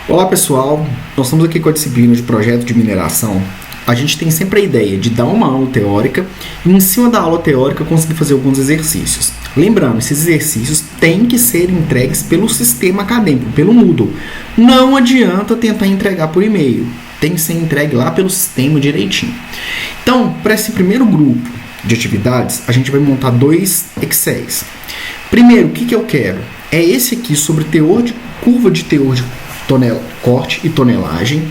Olá pessoal, nós estamos aqui com a disciplina de projeto de mineração. A gente tem sempre a ideia de dar uma aula teórica e em cima da aula teórica conseguir fazer alguns exercícios. Lembrando, esses exercícios têm que ser entregues pelo sistema acadêmico, pelo Moodle. Não adianta tentar entregar por e-mail, tem que ser entregue lá pelo sistema direitinho. Então, para esse primeiro grupo de atividades, a gente vai montar dois Excels. Primeiro, o que eu quero? É esse aqui sobre curva de teor de corte e tonelagem.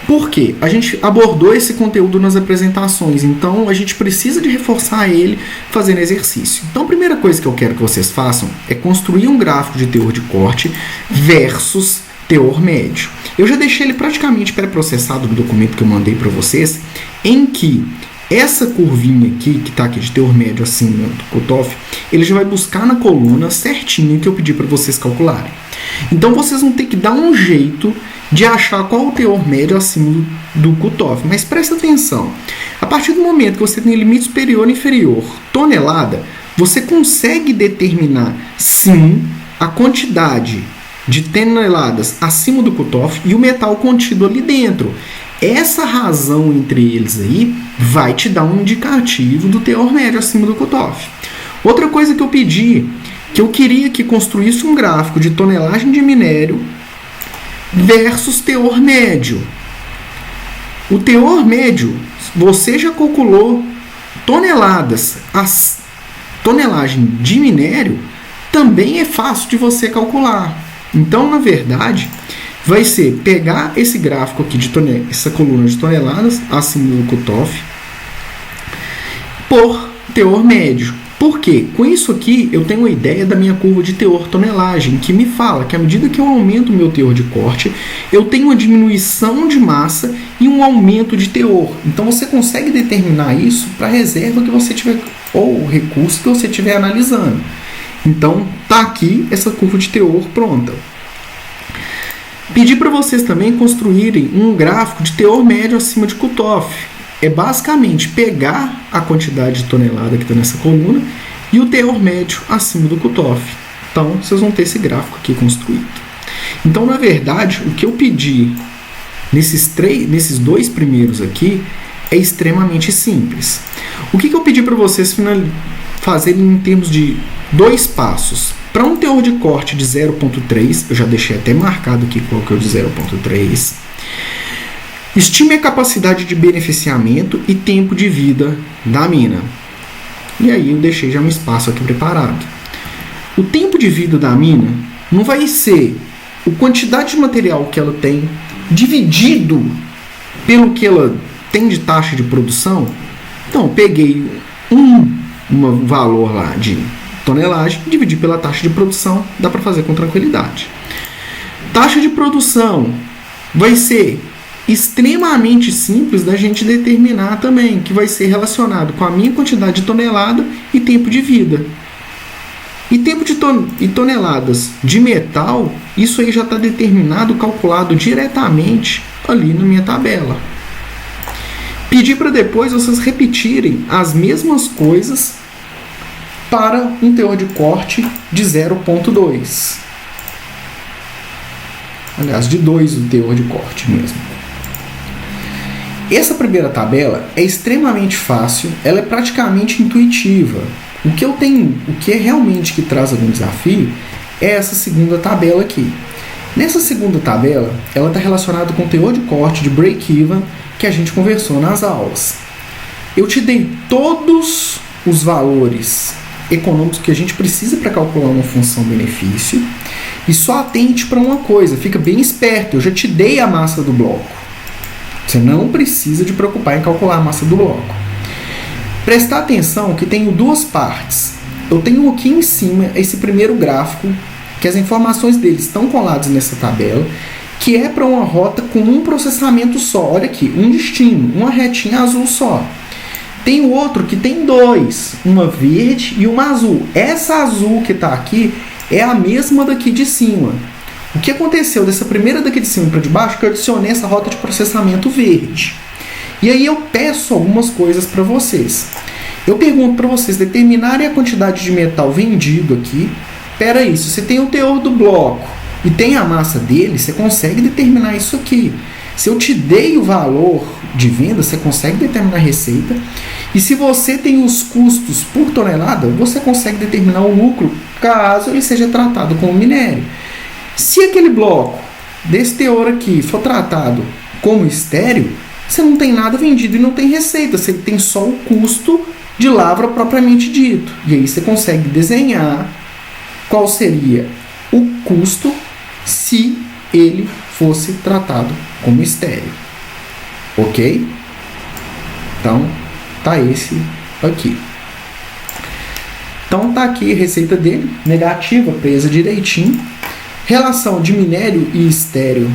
Por quê? A gente abordou esse conteúdo nas apresentações, então a gente precisa de reforçar ele fazendo exercício. Então a primeira coisa que eu quero que vocês façam é construir um gráfico de teor de corte versus teor médio. Eu já deixei ele praticamente pré-processado no documento que eu mandei para vocês, em que essa curvinha aqui, que está aqui de teor médio acima do cutoff, ele já vai buscar na coluna certinho que eu pedi para vocês calcularem. Então vocês vão ter que dar um jeito de achar qual o teor médio acima do cutoff. Mas presta atenção, a partir do momento que você tem limite superior e inferior tonelada, você consegue determinar sim a quantidade de toneladas acima do cutoff e o metal contido ali dentro. Essa razão entre eles aí vai te dar um indicativo do teor médio acima do cutoff. Outra coisa que eu pedi, que eu queria que construísse um gráfico de tonelagem de minério versus teor médio. O teor médio, você já calculou toneladas. A tonelagem de minério também é fácil de você calcular. Então, na verdade, vai ser pegar esse gráfico aqui de essa coluna de toneladas acima do cutoff por teor médio. Por quê? Com isso aqui eu tenho uma ideia da minha curva de teor tonelagem, que me fala que à medida que eu aumento o meu teor de corte, eu tenho uma diminuição de massa e um aumento de teor. Então você consegue determinar isso para a reserva que você tiver, ou o recurso que você estiver analisando. Então tá aqui essa curva de teor pronta. Pedi para vocês também construírem um gráfico de teor médio acima de cutoff. É basicamente pegar a quantidade de tonelada que está nessa coluna e o teor médio acima do cutoff. Então, vocês vão ter esse gráfico aqui construído. Então, na verdade, o que eu pedi nesses dois primeiros aqui é extremamente simples. O que eu pedi para vocês fazerem em termos de dois passos? Para um teor de corte de 0,3, eu já deixei até marcado aqui qual que é o de 0,3. Estime a capacidade de beneficiamento e tempo de vida da mina. E aí eu deixei já um espaço aqui preparado. O tempo de vida da mina não vai ser a quantidade de material que ela tem dividido pelo que ela tem de taxa de produção. Então eu peguei um valor lá de tonelagem, dividi pela taxa de produção, dá para fazer com tranquilidade. Taxa de produção vai ser extremamente simples da gente determinar também, que vai ser relacionado com a minha quantidade de tonelada e tempo de vida. E tempo de toneladas de metal, isso aí já está determinado, calculado diretamente ali na minha tabela. Pedi para depois vocês repetirem as mesmas coisas para um teor de corte de 0,2. Aliás, de 2 o teor de corte mesmo. Essa primeira tabela é extremamente fácil, ela é praticamente intuitiva. O que é realmente que traz algum desafio é essa segunda tabela aqui. Nessa segunda tabela, ela está relacionada com o teor de corte de break-even que a gente conversou nas aulas. Eu te dei todos os valores econômicos que a gente precisa para calcular uma função benefício e só atente para uma coisa, fica bem esperto, eu já te dei a massa do bloco. Você não precisa de preocupar em calcular a massa do bloco. Prestar atenção que tenho duas partes. Eu tenho aqui em cima esse primeiro gráfico, que as informações dele estão coladas nessa tabela, que é para uma rota com um processamento só. Olha aqui, um destino, uma retinha azul só. Tem o outro que tem dois, uma verde e uma azul. Essa azul que está aqui é a mesma daqui de cima. O que aconteceu dessa primeira daqui de cima para de baixo? Que eu adicionei essa rota de processamento verde. E aí eu peço algumas coisas para vocês. Eu pergunto para vocês determinarem a quantidade de metal vendido aqui. Espera aí, se você tem o teor do bloco e tem a massa dele, você consegue determinar isso aqui. Se eu te dei o valor de venda, você consegue determinar a receita. E se você tem os custos por tonelada, você consegue determinar o lucro, caso ele seja tratado como minério. Se aquele bloco desse teor aqui for tratado como estéreo, você não tem nada vendido e não tem receita. Você tem só o custo de lavra propriamente dito. E aí você consegue desenhar qual seria o custo se ele fosse tratado como estéreo. Ok? Então, tá esse aqui. Então, tá aqui a receita dele, negativa, presa direitinho. Relação de minério e estéreo.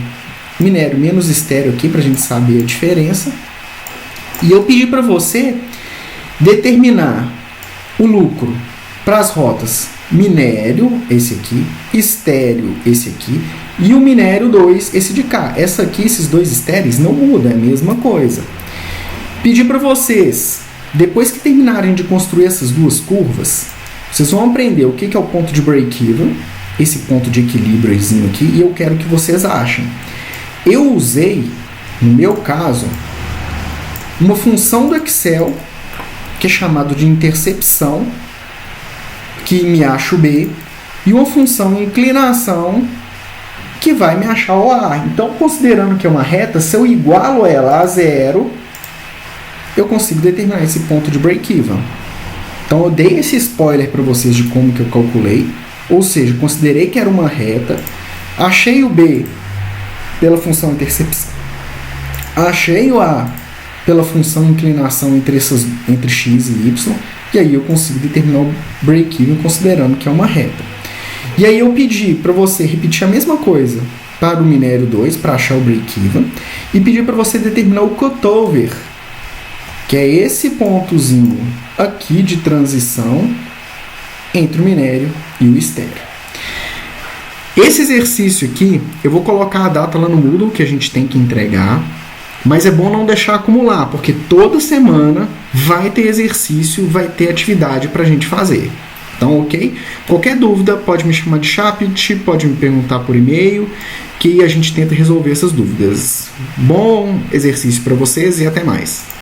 Minério menos estéreo aqui, para a gente saber a diferença. E eu pedi para você determinar o lucro para as rotas minério, esse aqui, estéreo, esse aqui, e o minério 2, esse de cá. Essa aqui, esses dois estéreis, não muda, é a mesma coisa. Pedi para vocês, depois que terminarem de construir essas duas curvas, vocês vão aprender o que é o ponto de break-even, esse ponto de equilíbriozinho aqui, e eu quero que vocês achem. Eu usei, no meu caso, uma função do Excel, que é chamado de intercepção, que me acha o B, e uma função inclinação, que vai me achar o A. Então, considerando que é uma reta, se eu igualo ela a zero, eu consigo determinar esse ponto de break-even. Então, eu dei esse spoiler para vocês de como que eu calculei, ou seja, considerei que era uma reta, achei o B pela função intercepção, achei o A pela função inclinação entre x e y, e aí eu consigo determinar o break-even considerando que é uma reta. E aí eu pedi para você repetir a mesma coisa para o minério 2, para achar o break-even, e pedi para você determinar o cutover, que é esse pontozinho aqui de transição entre o minério e o estéreo. Esse exercício aqui, eu vou colocar a data lá no Moodle que a gente tem que entregar, mas é bom não deixar acumular, porque toda semana vai ter exercício, vai ter atividade para a gente fazer. Então, ok? Qualquer dúvida pode me chamar de chat, pode me perguntar por e-mail, que a gente tenta resolver essas dúvidas. Bom exercício para vocês e até mais.